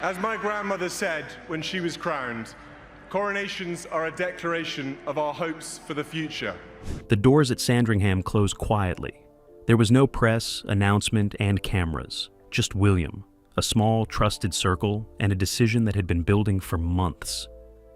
As my grandmother said when she was crowned, coronations are a declaration of our hopes for the future. The doors at Sandringham closed quietly. There was no press, announcement, and cameras. Just William, a small, trusted circle, and a decision that had been building for months.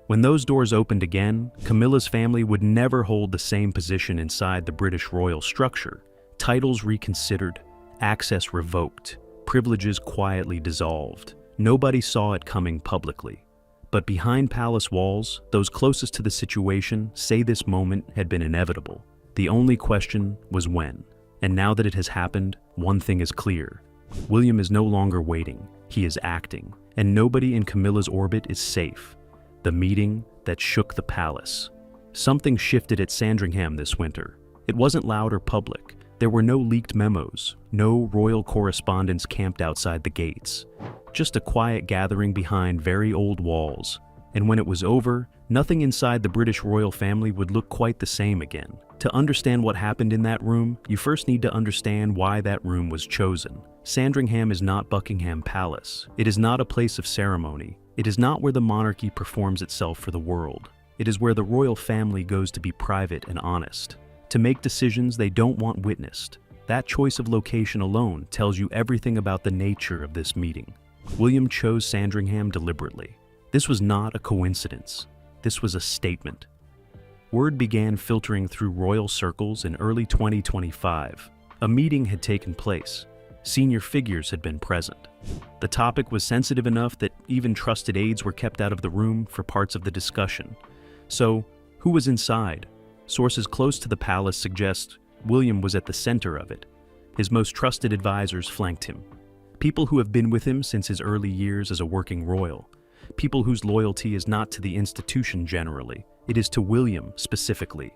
When those doors opened again, Camilla's family would never hold the same position inside the British royal structure. Titles reconsidered, access revoked, privileges quietly dissolved. Nobody saw it coming publicly. But behind palace walls, those closest to the situation say this moment had been inevitable. The only question was when. And now that it has happened, one thing is clear. William is no longer waiting, he is acting. And nobody in Camilla's orbit is safe. The meeting that shook the palace. Something shifted at Sandringham this winter. It wasn't loud or public. There were no leaked memos, no royal correspondents camped outside the gates. Just a quiet gathering behind very old walls. And when it was over, nothing inside the British royal family would look quite the same again. To understand what happened in that room, you first need to understand why that room was chosen. Sandringham is not Buckingham Palace. It is not a place of ceremony. It is not where the monarchy performs itself for the world. It is where the royal family goes to be private and honest, to make decisions they don't want witnessed. That choice of location alone tells you everything about the nature of this meeting. William chose Sandringham deliberately. This was not a coincidence. This was a statement. Word began filtering through royal circles in early 2025. A meeting had taken place. Senior figures had been present. The topic was sensitive enough that even trusted aides were kept out of the room for parts of the discussion. So, who was inside? Sources close to the palace suggest William was at the center of it. His most trusted advisors flanked him. People who have been with him since his early years as a working royal. People whose loyalty is not to the institution generally, it is to William specifically.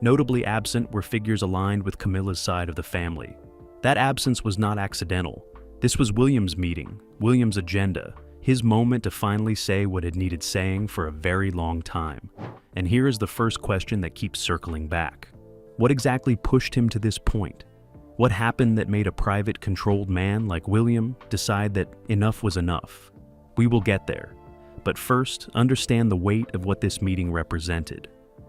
Notably absent were figures aligned with Camilla's side of the family. That absence was not accidental. This was William's meeting, William's agenda, his moment to finally say what had needed saying for a very long time. And here is the first question that keeps circling back. What exactly pushed him to this point? What happened that made a private, controlled man like William decide that enough was enough? We will get there. But first, understand the weight of what this meeting represented.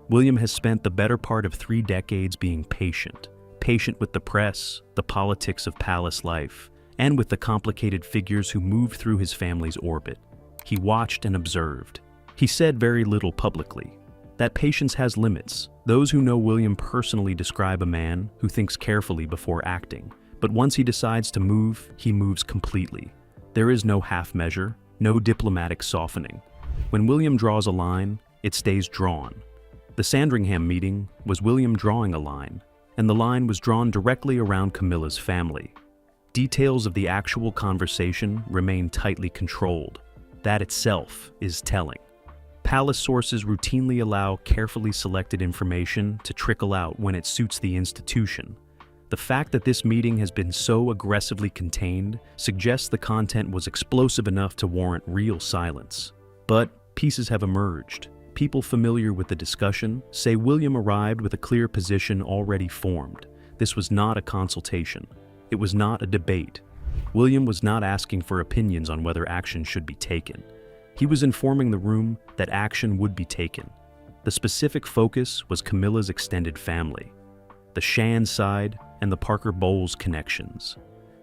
William has spent the better part of 3 decades being patient. Patient with the press, the politics of palace life, and with the complicated figures who moved through his family's orbit. He watched and observed. He said very little publicly. That patience has limits. Those who know William personally describe a man who thinks carefully before acting. But once he decides to move, he moves completely. There is no half measure, no diplomatic softening. When William draws a line, it stays drawn. The Sandringham meeting was William drawing a line, and the line was drawn directly around Camilla's family. Details of the actual conversation remain tightly controlled. That itself is telling. Palace sources routinely allow carefully selected information to trickle out when it suits the institution. The fact that this meeting has been so aggressively contained suggests the content was explosive enough to warrant real silence. But pieces have emerged. People familiar with the discussion say William arrived with a clear position already formed. This was not a consultation. It was not a debate. William was not asking for opinions on whether action should be taken. He was informing the room that action would be taken. The specific focus was Camilla's extended family, the Shan side and the Parker Bowles connections,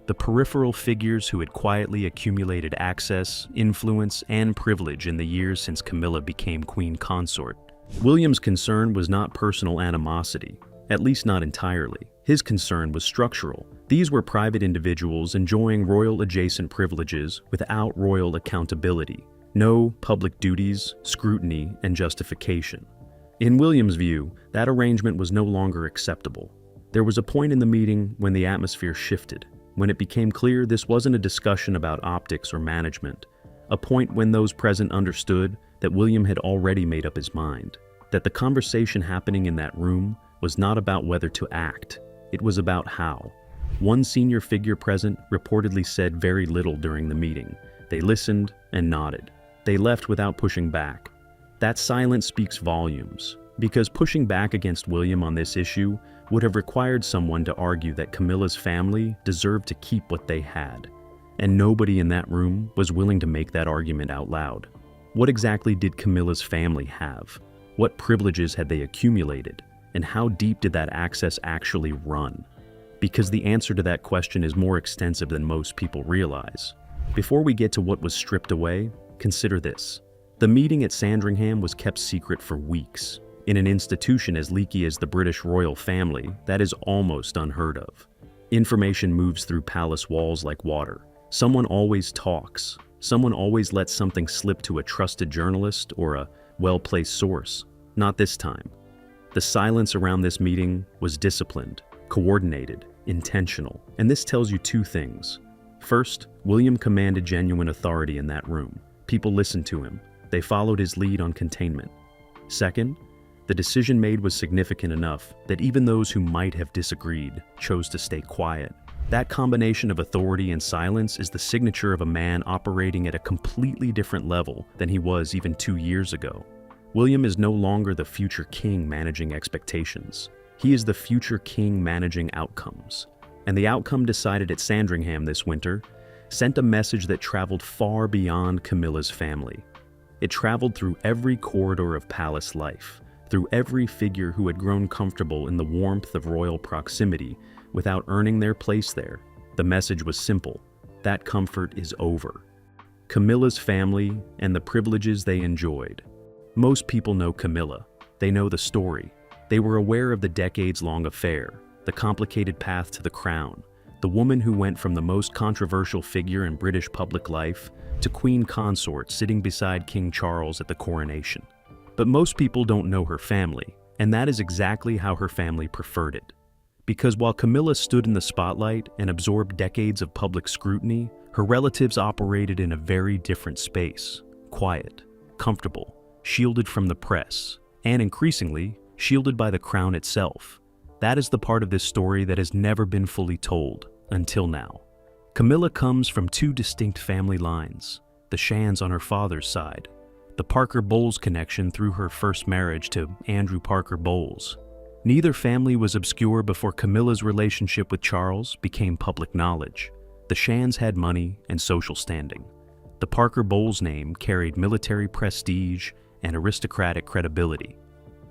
the peripheral figures who had quietly accumulated access, influence, and privilege in the years since Camilla became queen consort. William's concern was not personal animosity, at least not entirely. His concern was structural. These were private individuals enjoying royal-adjacent privileges without royal accountability. No public duties, scrutiny, and justification. In William's view, that arrangement was no longer acceptable. There was a point in the meeting when the atmosphere shifted, when it became clear this wasn't a discussion about optics or management, a point when those present understood that William had already made up his mind, that the conversation happening in that room was not about whether to act, it was about how. One senior figure present reportedly said very little during the meeting. They listened and nodded. They left without pushing back. That silence speaks volumes, because pushing back against William on this issue would have required someone to argue that Camilla's family deserved to keep what they had. And nobody in that room was willing to make that argument out loud. What exactly did Camilla's family have? What privileges had they accumulated? And how deep did that access actually run? Because the answer to that question is more extensive than most people realize. Before we get to what was stripped away, consider this. The meeting at Sandringham was kept secret for weeks. In an institution as leaky as the British royal family, that is almost unheard of. Information moves through palace walls like water. Someone always talks. Someone always lets something slip to a trusted journalist or a well-placed source. Not this time. The silence around this meeting was disciplined, coordinated, intentional. And this tells you two things. First, William commanded genuine authority in that room. People listened to him. They followed his lead on containment. Second, the decision made was significant enough that even those who might have disagreed chose to stay quiet. That combination of authority and silence is the signature of a man operating at a completely different level than he was even 2 years ago. William is no longer the future king managing expectations. He is the future king managing outcomes. And the outcome decided at Sandringham this winter sent a message that traveled far beyond Camilla's family. It traveled through every corridor of palace life, through every figure who had grown comfortable in the warmth of royal proximity without earning their place there. The message was simple. That comfort is over. Camilla's family and the privileges they enjoyed. Most people know Camilla. They know the story. They were aware of the decades-long affair, the complicated path to the crown, the woman who went from the most controversial figure in British public life to queen consort sitting beside King Charles at the coronation. But most people don't know her family, and that is exactly how her family preferred it. Because while Camilla stood in the spotlight and absorbed decades of public scrutiny, her relatives operated in a very different space, quiet, comfortable, shielded from the press, and increasingly, shielded by the crown itself. That is the part of this story that has never been fully told, until now. Camilla comes from two distinct family lines, the Shands on her father's side, the Parker Bowles connection through her first marriage to Andrew Parker Bowles. Neither family was obscure before Camilla's relationship with Charles became public knowledge. The Shands had money and social standing. The Parker Bowles name carried military prestige and aristocratic credibility.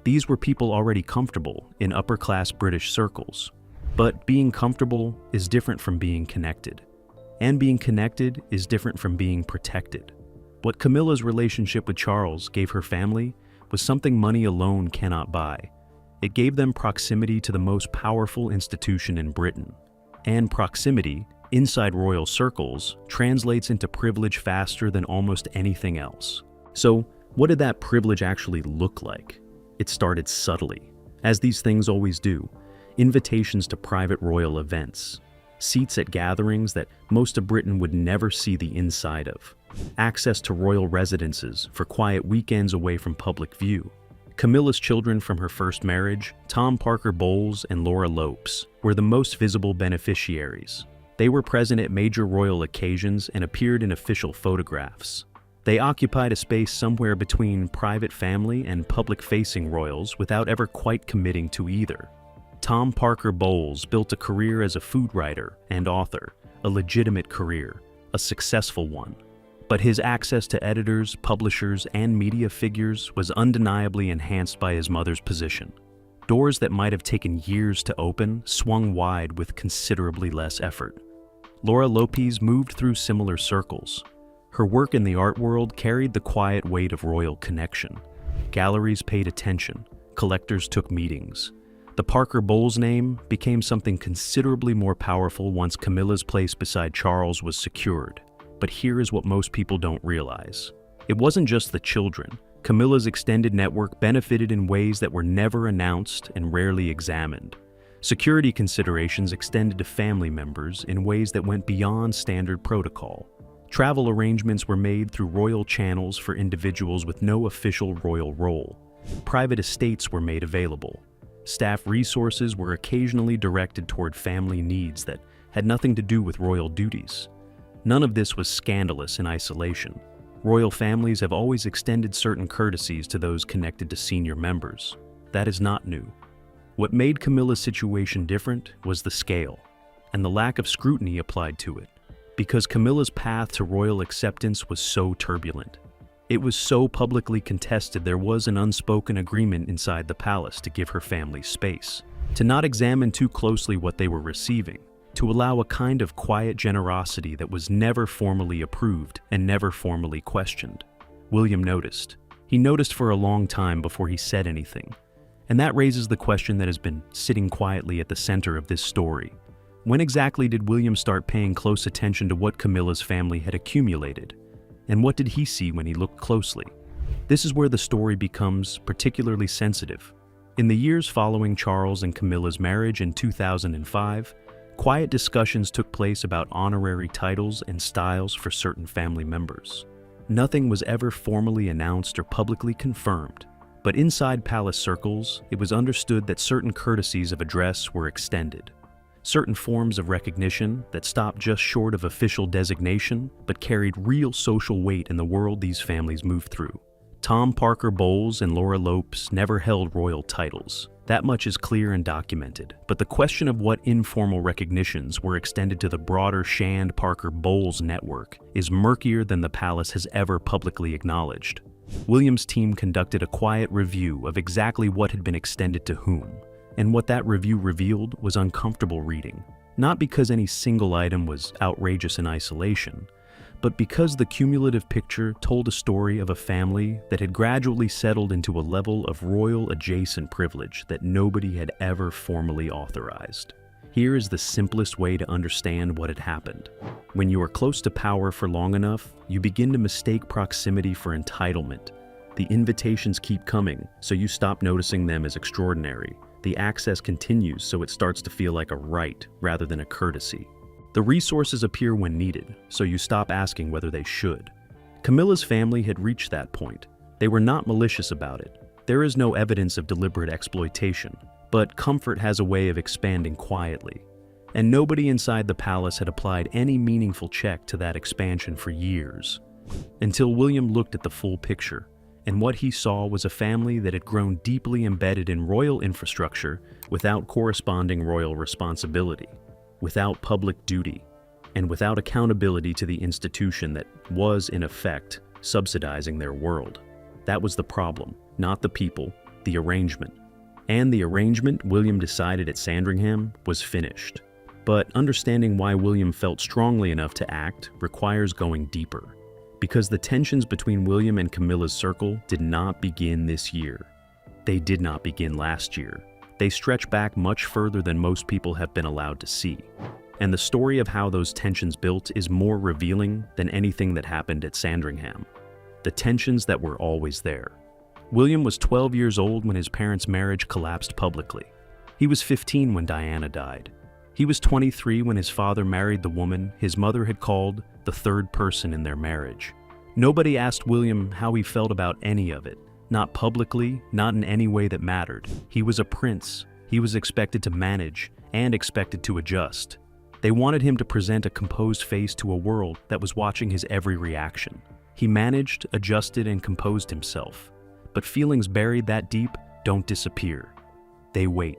These were people already comfortable in upper-class British circles. But being comfortable is different from being connected. And being connected is different from being protected. What Camilla's relationship with Charles gave her family was something money alone cannot buy. It gave them proximity to the most powerful institution in Britain. And proximity, inside royal circles, translates into privilege faster than almost anything else. So, what did that privilege actually look like? It started subtly, as these things always do. Invitations to private royal events, seats at gatherings that most of Britain would never see the inside of, access to royal residences for quiet weekends away from public view. Camilla's children from her first marriage, Tom Parker Bowles and Laura Lopes, were the most visible beneficiaries. They were present at major royal occasions and appeared in official photographs. They occupied a space somewhere between private family and public-facing royals without ever quite committing to either. Tom Parker Bowles built a career as a food writer and author, a legitimate career, a successful one. But his access to editors, publishers, and media figures was undeniably enhanced by his mother's position. Doors that might have taken years to open swung wide with considerably less effort. Laura Lopes moved through similar circles. Her work in the art world carried the quiet weight of royal connection. Galleries paid attention, collectors took meetings. The Parker Bowles name became something considerably more powerful once Camilla's place beside Charles was secured. But here is what most people don't realize. It wasn't just the children. Camilla's extended network benefited in ways that were never announced and rarely examined. Security considerations extended to family members in ways that went beyond standard protocol. Travel arrangements were made through royal channels for individuals with no official royal role. Private estates were made available. Staff resources were occasionally directed toward family needs that had nothing to do with royal duties. None of this was scandalous in isolation. Royal families have always extended certain courtesies to those connected to senior members. That is not new. What made Camilla's situation different was the scale, and the lack of scrutiny applied to it. Because Camilla's path to royal acceptance was so turbulent. It was so publicly contested there was an unspoken agreement inside the palace to give her family space, to not examine too closely what they were receiving, to allow a kind of quiet generosity that was never formally approved and never formally questioned. William noticed. He noticed for a long time before he said anything. And that raises the question that has been sitting quietly at the center of this story. When exactly did William start paying close attention to what Camilla's family had accumulated? And what did he see when he looked closely? This is where the story becomes particularly sensitive. In the years following Charles and Camilla's marriage in 2005, quiet discussions took place about honorary titles and styles for certain family members. Nothing was ever formally announced or publicly confirmed, but inside palace circles, it was understood that certain courtesies of address were extended. Certain forms of recognition that stopped just short of official designation, but carried real social weight in the world these families moved through. Tom Parker Bowles and Laura Lopes never held royal titles. That much is clear and documented, but the question of what informal recognitions were extended to the broader Shand Parker Bowles network is murkier than the palace has ever publicly acknowledged. William's team conducted a quiet review of exactly what had been extended to whom, and what that review revealed was uncomfortable reading, not because any single item was outrageous in isolation, but because the cumulative picture told a story of a family that had gradually settled into a level of royal adjacent privilege that nobody had ever formally authorized. Here is the simplest way to understand what had happened. When you are close to power for long enough, you begin to mistake proximity for entitlement. The invitations keep coming, so you stop noticing them as extraordinary. The access continues, so it starts to feel like a right rather than a courtesy. The resources appear when needed, so you stop asking whether they should. Camilla's family had reached that point. They were not malicious about it. There is no evidence of deliberate exploitation, but comfort has a way of expanding quietly. And nobody inside the palace had applied any meaningful check to that expansion for years. Until William looked at the full picture, and what he saw was a family that had grown deeply embedded in royal infrastructure without corresponding royal responsibility, without public duty, and without accountability to the institution that was, in effect, subsidizing their world. That was the problem, not the people, the arrangement. And the arrangement, William decided at Sandringham, was finished. But understanding why William felt strongly enough to act requires going deeper. Because the tensions between William and Camilla's circle did not begin this year. They did not begin last year. They stretch back much further than most people have been allowed to see. And the story of how those tensions built is more revealing than anything that happened at Sandringham. The tensions that were always there. William was 12 years old when his parents' marriage collapsed publicly. He was 15 when Diana died. He was 23 when his father married the woman his mother had called the third person in their marriage. Nobody asked William how he felt about any of it. Not publicly, not in any way that mattered. He was a prince. He was expected to manage and expected to adjust. They wanted him to present a composed face to a world that was watching his every reaction. He managed, adjusted, and composed himself. But feelings buried that deep don't disappear. They wait.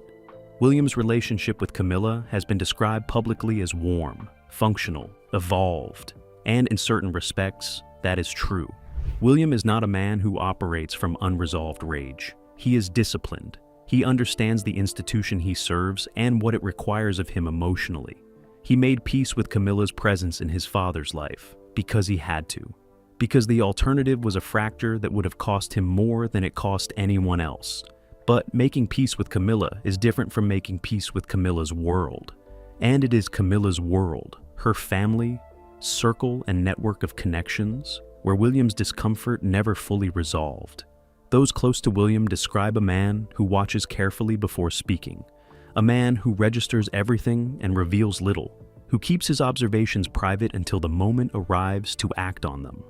William's relationship with Camilla has been described publicly as warm, functional, evolved, and in certain respects, that is true. William is not a man who operates from unresolved rage. He is disciplined. He understands the institution he serves and what it requires of him emotionally. He made peace with Camilla's presence in his father's life because he had to. Because the alternative was a fracture that would have cost him more than it cost anyone else. But making peace with Camilla is different from making peace with Camilla's world. And it is Camilla's world, her family, circle and network of connections, where William's discomfort never fully resolved. Those close to William describe a man who watches carefully before speaking, a man who registers everything and reveals little, who keeps his observations private until the moment arrives to act on them.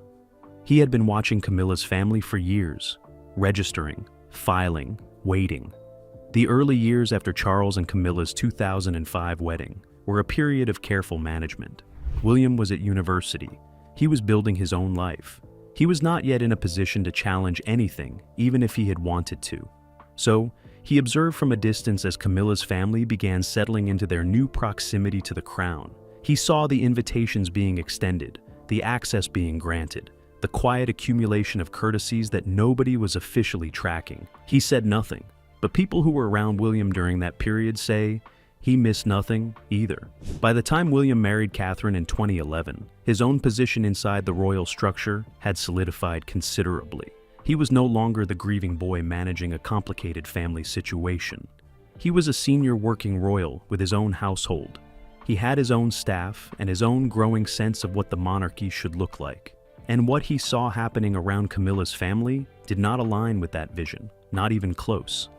He had been watching Camilla's family for years, registering, filing, waiting. The early years after Charles and Camilla's 2005 wedding were a period of careful management. William was at university. He was building his own life. He was not yet in a position to challenge anything, even if he had wanted to. So, he observed from a distance as Camilla's family began settling into their new proximity to the crown. He saw the invitations being extended, the access being granted, the quiet accumulation of courtesies that nobody was officially tracking. He said nothing, but people who were around William during that period say he missed nothing either. By the time William married Catherine in 2011, his own position inside the royal structure had solidified considerably. He was no longer the grieving boy managing a complicated family situation. He was a senior working royal with his own household. He had his own staff and his own growing sense of what the monarchy should look like. And what he saw happening around Camilla's family did not align with that vision, not even close.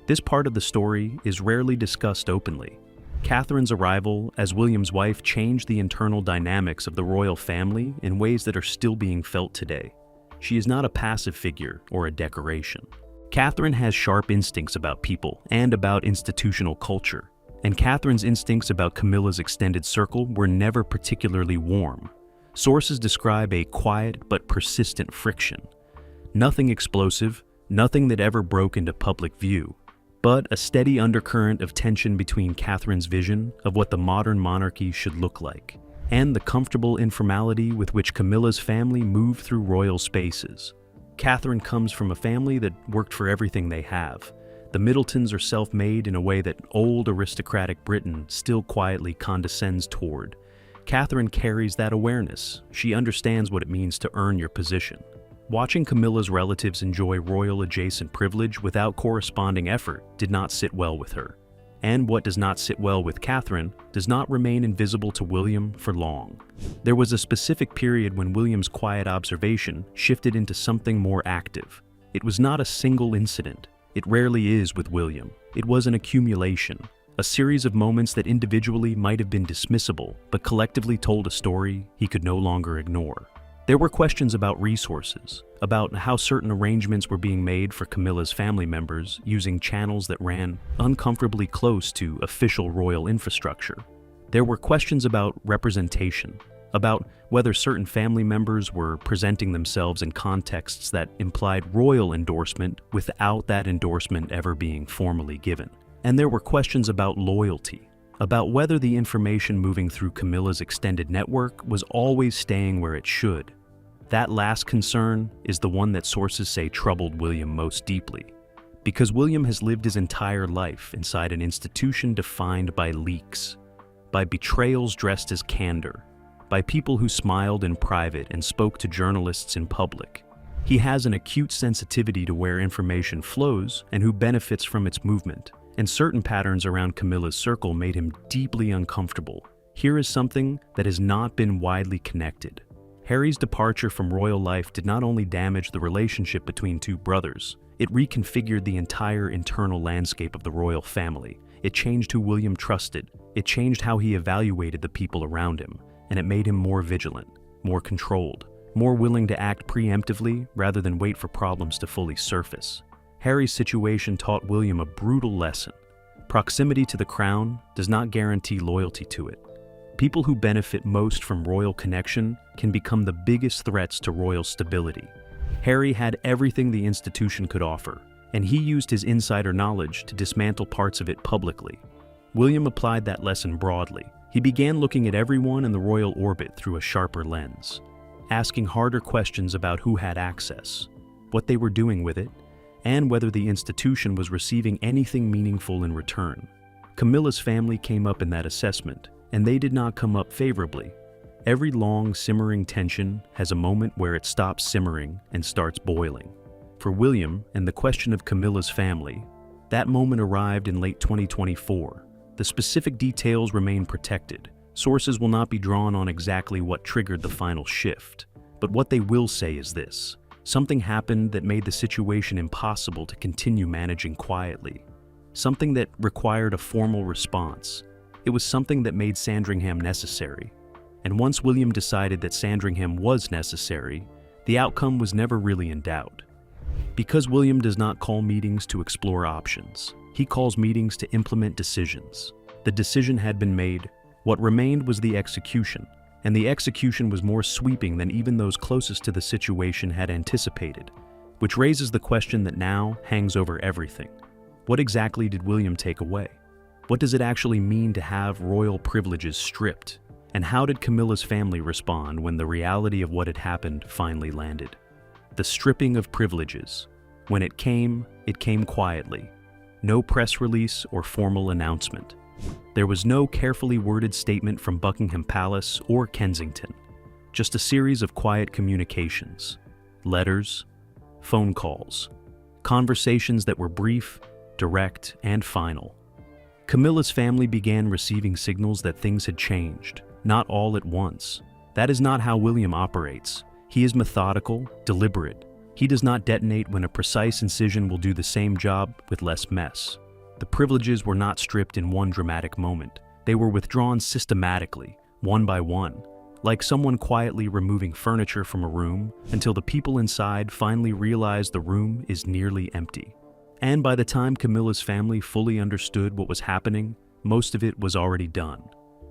This part of the story is rarely discussed openly. Catherine's arrival as William's wife changed the internal dynamics of the royal family in ways that are still being felt today. She is not a passive figure or a decoration. Catherine has sharp instincts about people and about institutional culture, and Catherine's instincts about Camilla's extended circle were never particularly warm. Sources describe a quiet but persistent friction. Nothing explosive, nothing that ever broke into public view, but a steady undercurrent of tension between Catherine's vision of what the modern monarchy should look like, and the comfortable informality with which Camilla's family moved through royal spaces. Catherine comes from a family that worked for everything they have. The Middletons are self-made in a way that old aristocratic Britain still quietly condescends toward. Catherine carries that awareness. She understands what it means to earn your position. Watching Camilla's relatives enjoy royal-adjacent privilege without corresponding effort did not sit well with her. And what does not sit well with Catherine does not remain invisible to William for long. There was a specific period when William's quiet observation shifted into something more active. It was not a single incident. It rarely is with William. It was an accumulation, a series of moments that individually might have been dismissible, but collectively told a story he could no longer ignore. There were questions about resources, about how certain arrangements were being made for Camilla's family members using channels that ran uncomfortably close to official royal infrastructure. There were questions about representation, about whether certain family members were presenting themselves in contexts that implied royal endorsement without that endorsement ever being formally given. And there were questions about loyalty, about whether the information moving through Camilla's extended network was always staying where it should. That last concern is the one that sources say troubled William most deeply, because William has lived his entire life inside an institution defined by leaks, by betrayals dressed as candor, by people who smiled in private and spoke to journalists in public. He has an acute sensitivity to where information flows and who benefits from its movement, and certain patterns around Camilla's circle made him deeply uncomfortable. Here is something that has not been widely connected. Harry's departure from royal life did not only damage the relationship between two brothers, it reconfigured the entire internal landscape of the royal family. It changed who William trusted, it changed how he evaluated the people around him, and it made him more vigilant, more controlled, more willing to act preemptively rather than wait for problems to fully surface. Harry's situation taught William a brutal lesson. Proximity to the crown does not guarantee loyalty to it. People who benefit most from royal connection can become the biggest threats to royal stability. Harry had everything the institution could offer, and he used his insider knowledge to dismantle parts of it publicly. William applied that lesson broadly. He began looking at everyone in the royal orbit through a sharper lens, asking harder questions about who had access, what they were doing with it, and whether the institution was receiving anything meaningful in return. Camilla's family came up in that assessment, and they did not come up favorably. Every long, simmering tension has a moment where it stops simmering and starts boiling. For William and the question of Camilla's family, that moment arrived in late 2024. The specific details remain protected. Sources will not be drawn on exactly what triggered the final shift, but what they will say is this: something happened that made the situation impossible to continue managing quietly. Something that required a formal response. It was something that made Sandringham necessary. And once William decided that Sandringham was necessary, the outcome was never really in doubt. Because William does not call meetings to explore options, he calls meetings to implement decisions. The decision had been made. What remained was the execution, and the execution was more sweeping than even those closest to the situation had anticipated, which raises the question that now hangs over everything. What exactly did William take away? What does it actually mean to have royal privileges stripped? And how did Camilla's family respond when the reality of what had happened finally landed? The stripping of privileges. When it came quietly. No press release or formal announcement. There was no carefully worded statement from Buckingham Palace or Kensington. Just a series of quiet communications. Letters, phone calls, conversations that were brief, direct, and final. Camilla's family began receiving signals that things had changed, not all at once. That is not how William operates. He is methodical, deliberate. He does not detonate when a precise incision will do the same job with less mess. The privileges were not stripped in one dramatic moment. They were withdrawn systematically, one by one, like someone quietly removing furniture from a room until the people inside finally realized the room is nearly empty. And by the time Camilla's family fully understood what was happening, most of it was already done.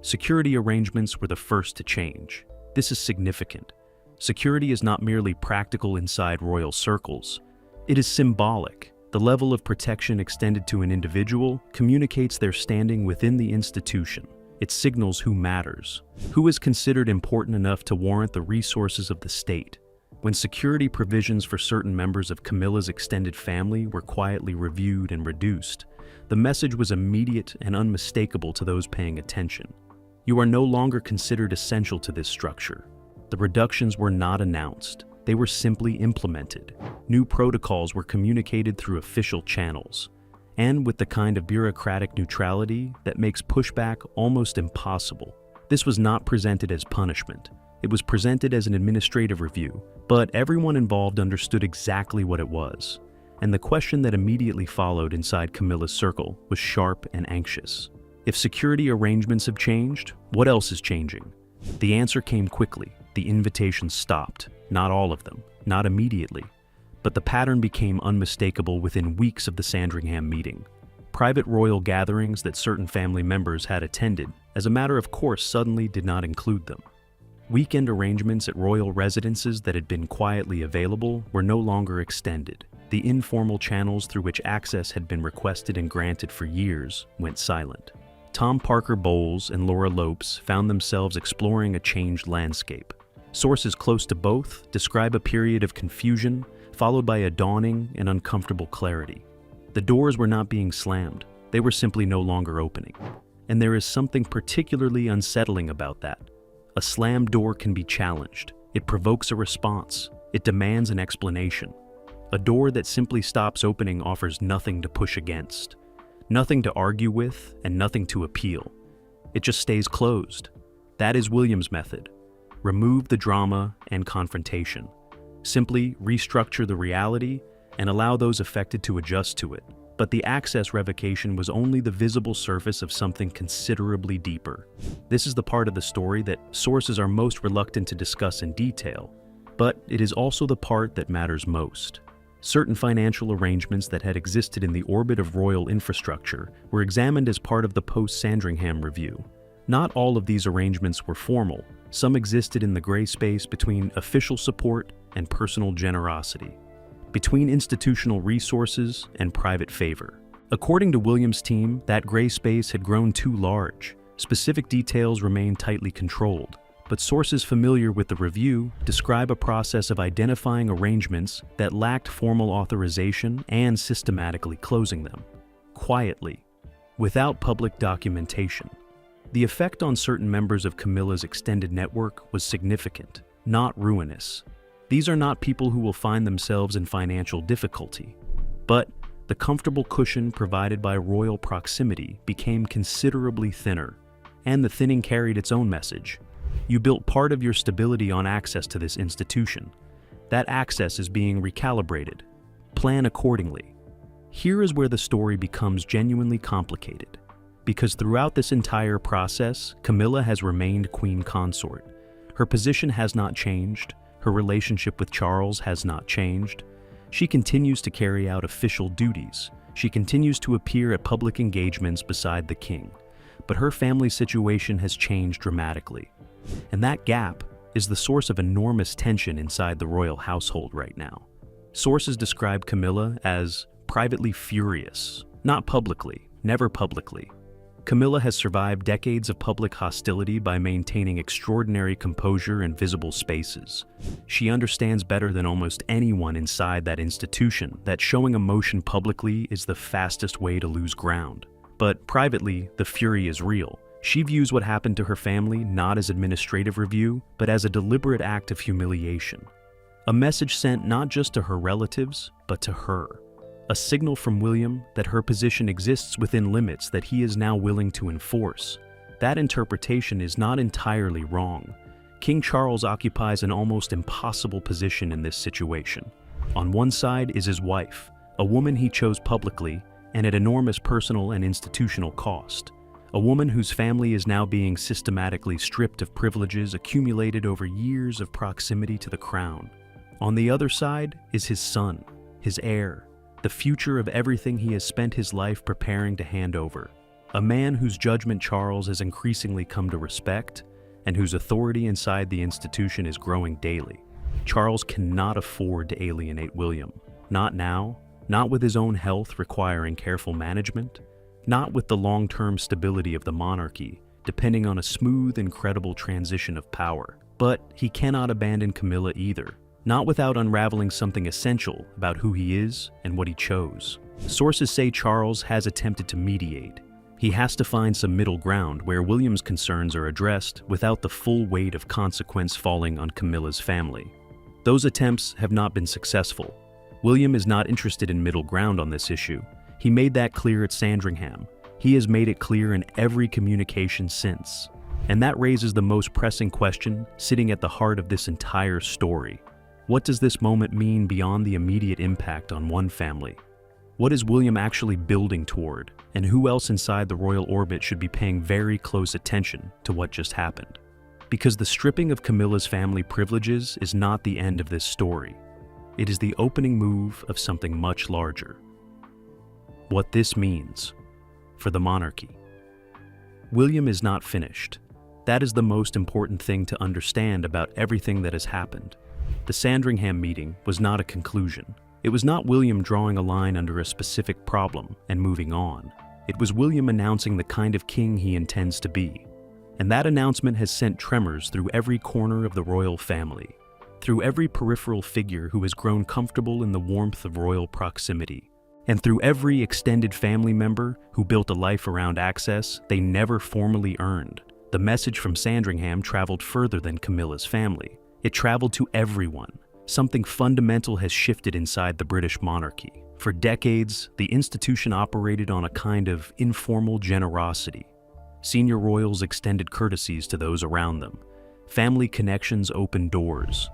Security arrangements were the first to change. This is significant. Security is not merely practical inside royal circles. It is symbolic. The level of protection extended to an individual communicates their standing within the institution. It signals who matters, who is considered important enough to warrant the resources of the state. When security provisions for certain members of Camilla's extended family were quietly reviewed and reduced, the message was immediate and unmistakable to those paying attention. You are no longer considered essential to this structure. The reductions were not announced. They were simply implemented. New protocols were communicated through official channels, and with the kind of bureaucratic neutrality that makes pushback almost impossible. This was not presented as punishment. It was presented as an administrative review, but everyone involved understood exactly what it was. And the question that immediately followed inside Camilla's circle was sharp and anxious. If security arrangements have changed, what else is changing? The answer came quickly. The invitations stopped. Not all of them, not immediately. But the pattern became unmistakable within weeks of the Sandringham meeting. Private royal gatherings that certain family members had attended, as a matter of course, suddenly did not include them. Weekend arrangements at royal residences that had been quietly available were no longer extended. The informal channels through which access had been requested and granted for years went silent. Tom Parker Bowles and Laura Lopes found themselves exploring a changed landscape. Sources close to both describe a period of confusion, followed by a dawning and uncomfortable clarity. The doors were not being slammed, they were simply no longer opening. And there is something particularly unsettling about that. A slammed door can be challenged. It provokes a response. It demands an explanation. A door that simply stops opening offers nothing to push against, nothing to argue with, and nothing to appeal. It just stays closed. That is William's method. Remove the drama and confrontation. Simply restructure the reality and allow those affected to adjust to it. But the access revocation was only the visible surface of something considerably deeper. This is the part of the story that sources are most reluctant to discuss in detail, but it is also the part that matters most. Certain financial arrangements that had existed in the orbit of royal infrastructure were examined as part of the post-Sandringham review. Not all of these arrangements were formal. Some existed in the gray space between official support and personal generosity, between institutional resources and private favor. According to William's team, that gray space had grown too large. Specific details remained tightly controlled, but sources familiar with the review describe a process of identifying arrangements that lacked formal authorization and systematically closing them, quietly, without public documentation. The effect on certain members of Camilla's extended network was significant, not ruinous. These are not people who will find themselves in financial difficulty, but the comfortable cushion provided by royal proximity became considerably thinner, and the thinning carried its own message. You built part of your stability on access to this institution. That access is being recalibrated. Plan accordingly. Here is where the story becomes genuinely complicated, because throughout this entire process, Camilla has remained queen consort. Her position has not changed. Her relationship with Charles has not changed. She continues to carry out official duties. She continues to appear at public engagements beside the king. But her family situation has changed dramatically. And that gap is the source of enormous tension inside the royal household right now. Sources describe Camilla as privately furious, not publicly, never publicly. Camilla has survived decades of public hostility by maintaining extraordinary composure in visible spaces. She understands better than almost anyone inside that institution that showing emotion publicly is the fastest way to lose ground. But privately, the fury is real. She views what happened to her family not as administrative review, but as a deliberate act of humiliation. A message sent not just to her relatives, but to her. A signal from William that her position exists within limits that he is now willing to enforce. That interpretation is not entirely wrong. King Charles occupies an almost impossible position in this situation. On one side is his wife, a woman he chose publicly and at enormous personal and institutional cost. A woman whose family is now being systematically stripped of privileges accumulated over years of proximity to the crown. On the other side is his son, his heir, the future of everything he has spent his life preparing to hand over. A man whose judgment Charles has increasingly come to respect and whose authority inside the institution is growing daily. Charles cannot afford to alienate William. Not now, not with his own health requiring careful management, not with the long-term stability of the monarchy, depending on a smooth and credible transition of power. But he cannot abandon Camilla either. Not without unraveling something essential about who he is and what he chose. Sources say Charles has attempted to mediate. He has to find some middle ground where William's concerns are addressed without the full weight of consequence falling on Camilla's family. Those attempts have not been successful. William is not interested in middle ground on this issue. He made that clear at Sandringham. He has made it clear in every communication since. And that raises the most pressing question sitting at the heart of this entire story. What does this moment mean beyond the immediate impact on one family? What is William actually building toward, and who else inside the royal orbit should be paying very close attention to what just happened? Because the stripping of Camilla's family privileges is not the end of this story. It is the opening move of something much larger. What this means for the monarchy. William is not finished. That is the most important thing to understand about everything that has happened. The Sandringham meeting was not a conclusion. It was not William drawing a line under a specific problem and moving on. It was William announcing the kind of king he intends to be. And that announcement has sent tremors through every corner of the royal family, through every peripheral figure who has grown comfortable in the warmth of royal proximity, and through every extended family member who built a life around access they never formally earned. The message from Sandringham traveled further than Camilla's family. It traveled to everyone. Something fundamental has shifted inside the British monarchy. For decades, the institution operated on a kind of informal generosity. Senior royals extended courtesies to those around them. Family connections opened doors.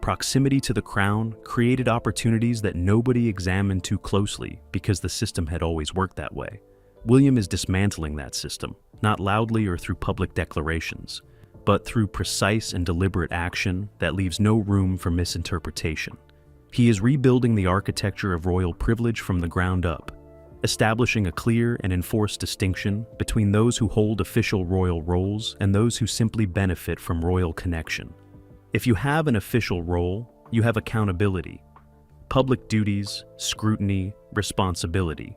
Proximity to the crown created opportunities that nobody examined too closely because the system had always worked that way. William is dismantling that system, not loudly or through public declarations, but through precise and deliberate action that leaves no room for misinterpretation. He is rebuilding the architecture of royal privilege from the ground up, establishing a clear and enforced distinction between those who hold official royal roles and those who simply benefit from royal connection. If you have an official role, you have accountability, public duties, scrutiny, responsibility.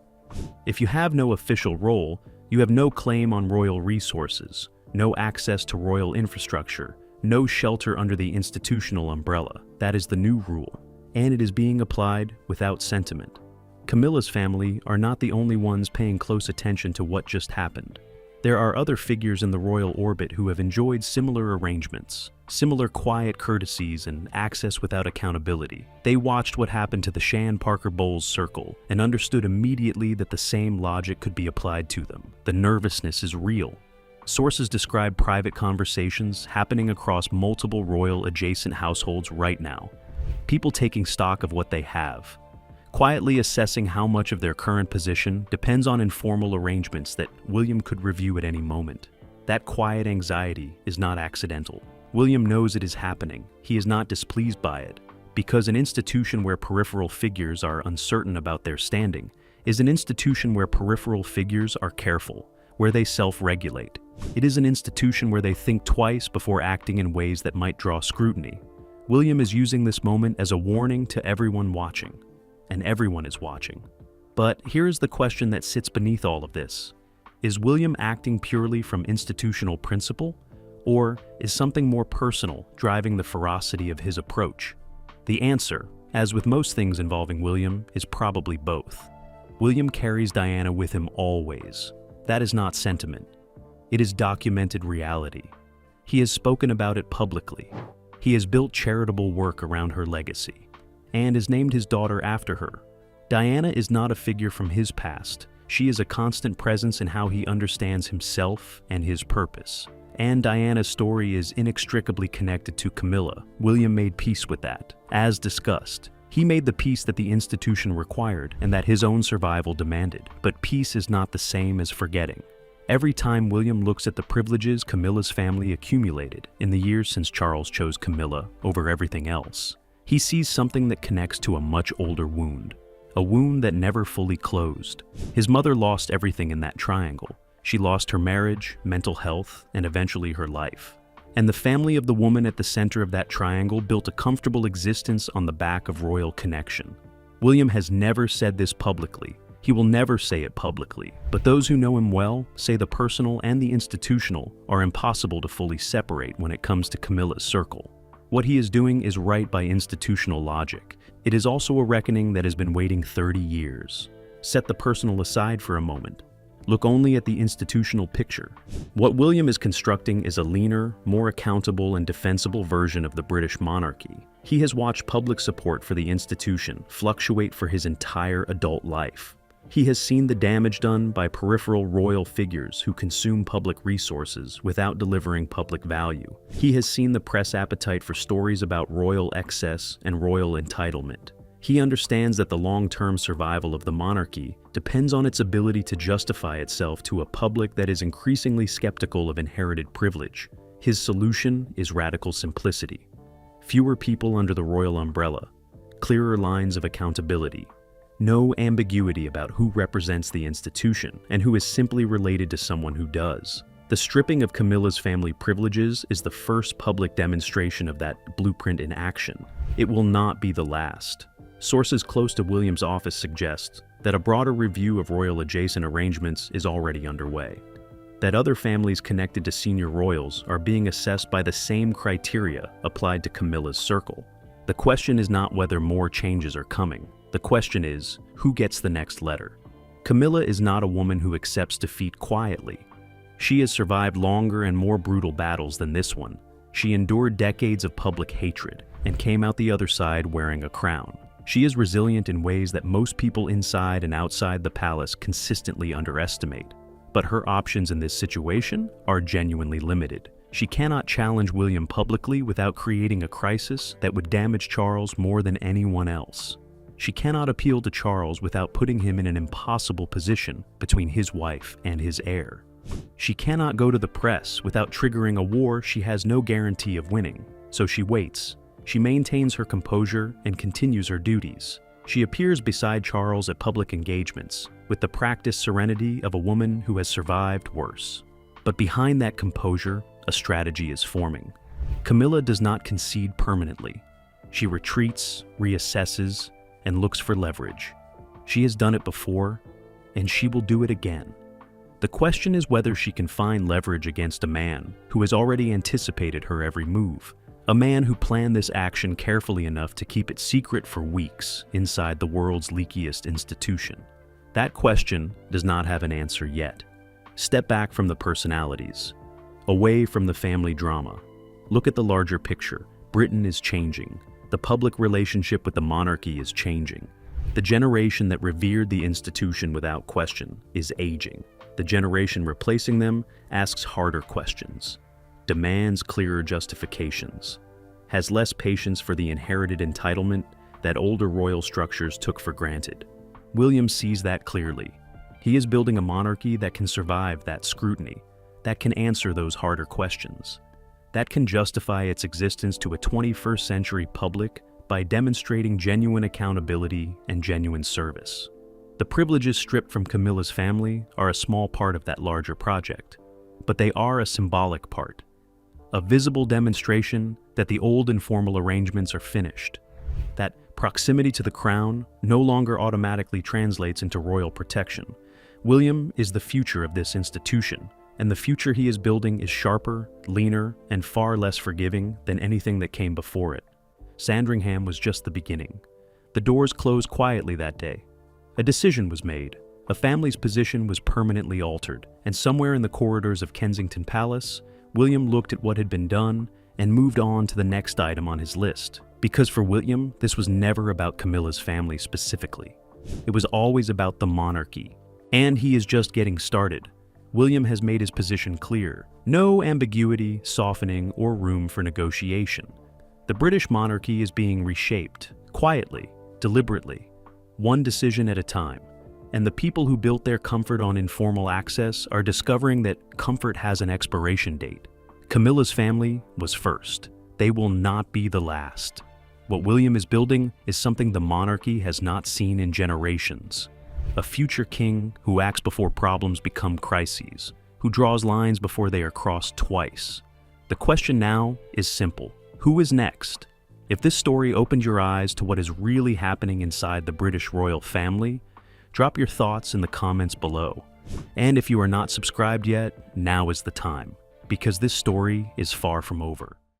If you have no official role, you have no claim on royal resources, no access to royal infrastructure, no shelter under the institutional umbrella. That is the new rule, and it is being applied without sentiment. Camilla's family are not the only ones paying close attention to what just happened. There are other figures in the royal orbit who have enjoyed similar arrangements, similar quiet courtesies and access without accountability. They watched what happened to the Shan Parker Bowles circle and understood immediately that the same logic could be applied to them. The nervousness is real. Sources describe private conversations happening across multiple royal adjacent households right now. People taking stock of what they have, quietly assessing how much of their current position depends on informal arrangements that William could review at any moment. That quiet anxiety is not accidental. William knows it is happening. He is not displeased by it, because an institution where peripheral figures are uncertain about their standing is an institution where peripheral figures are careful, where they self-regulate. It is an institution where they think twice before acting in ways that might draw scrutiny. William is using this moment as a warning to everyone watching, and everyone is watching. But here is the question that sits beneath all of this. Is William acting purely from institutional principle, or is something more personal driving the ferocity of his approach? The answer, as with most things involving William, is probably both. William carries Diana with him always. That is not sentiment. It is documented reality. He has spoken about it publicly. He has built charitable work around her legacy, and has named his daughter after her. Diana is not a figure from his past. She is a constant presence in how he understands himself and his purpose. And Diana's story is inextricably connected to Camilla. William made peace with that. As discussed, he made the peace that the institution required and that his own survival demanded. But peace is not the same as forgetting. Every time William looks at the privileges Camilla's family accumulated in the years since Charles chose Camilla over everything else, he sees something that connects to a much older wound. A wound that never fully closed. His mother lost everything in that triangle. She lost her marriage, mental health, and eventually her life. And the family of the woman at the center of that triangle built a comfortable existence on the back of royal connection. William has never said this publicly. He will never say it publicly, but those who know him well say the personal and the institutional are impossible to fully separate when it comes to Camilla's circle. What he is doing is right by institutional logic. It is also a reckoning that has been waiting 30 years. Set the personal aside for a moment. Look only at the institutional picture. What William is constructing is a leaner, more accountable and defensible version of the British monarchy. He has watched public support for the institution fluctuate for his entire adult life. He has seen the damage done by peripheral royal figures who consume public resources without delivering public value. He has seen the press appetite for stories about royal excess and royal entitlement. He understands that the long-term survival of the monarchy depends on its ability to justify itself to a public that is increasingly skeptical of inherited privilege. His solution is radical simplicity. Fewer people under the royal umbrella, clearer lines of accountability, no ambiguity about who represents the institution and who is simply related to someone who does. The stripping of Camilla's family privileges is the first public demonstration of that blueprint in action. It will not be the last. Sources close to William's office suggest that a broader review of royal adjacent arrangements is already underway. That other families connected to senior royals are being assessed by the same criteria applied to Camilla's circle. The question is not whether more changes are coming. The question is, who gets the next letter? Camilla is not a woman who accepts defeat quietly. She has survived longer and more brutal battles than this one. She endured decades of public hatred and came out the other side wearing a crown. She is resilient in ways that most people inside and outside the palace consistently underestimate. But her options in this situation are genuinely limited. She cannot challenge William publicly without creating a crisis that would damage Charles more than anyone else. She cannot appeal to Charles without putting him in an impossible position between his wife and his heir. She cannot go to the press without triggering a war she has no guarantee of winning. So she waits. She maintains her composure and continues her duties. She appears beside Charles at public engagements with the practiced serenity of a woman who has survived worse. But behind that composure, a strategy is forming. Camilla does not concede permanently. She retreats, reassesses, and looks for leverage. She has done it before, and she will do it again. The question is whether she can find leverage against a man who has already anticipated her every move, a man who planned this action carefully enough to keep it secret for weeks inside the world's leakiest institution. That question does not have an answer yet. Step back from the personalities, away from the family drama. Look at the larger picture. Britain is changing. The public relationship with the monarchy is changing. The generation that revered the institution without question is aging. The generation replacing them asks harder questions, demands clearer justifications, has less patience for the inherited entitlement that older royal structures took for granted. William sees that clearly. He is building a monarchy that can survive that scrutiny, that can answer those harder questions, that can justify its existence to a 21st century public by demonstrating genuine accountability and genuine service. The privileges stripped from Camilla's family are a small part of that larger project, but they are a symbolic part, a visible demonstration that the old informal arrangements are finished, that proximity to the crown no longer automatically translates into royal protection. William is the future of this institution, and the future he is building is sharper, leaner, and far less forgiving than anything that came before it. Sandringham was just the beginning. The doors closed quietly that day. A decision was made. A family's position was permanently altered, and somewhere in the corridors of Kensington Palace, William looked at what had been done and moved on to the next item on his list. Because for William, this was never about Camilla's family specifically. It was always about the monarchy. And he is just getting started. William has made his position clear. No ambiguity, softening, or room for negotiation. The British monarchy is being reshaped, quietly, deliberately, one decision at a time. And the people who built their comfort on informal access are discovering that comfort has an expiration date. Camilla's family was first. They will not be the last. What William is building is something the monarchy has not seen in generations. A future king who acts before problems become crises, who draws lines before they are crossed twice. The question now is simple. Who is next? If this story opened your eyes to what is really happening inside the British royal family, drop your thoughts in the comments below. And if you are not subscribed yet, now is the time, because this story is far from over.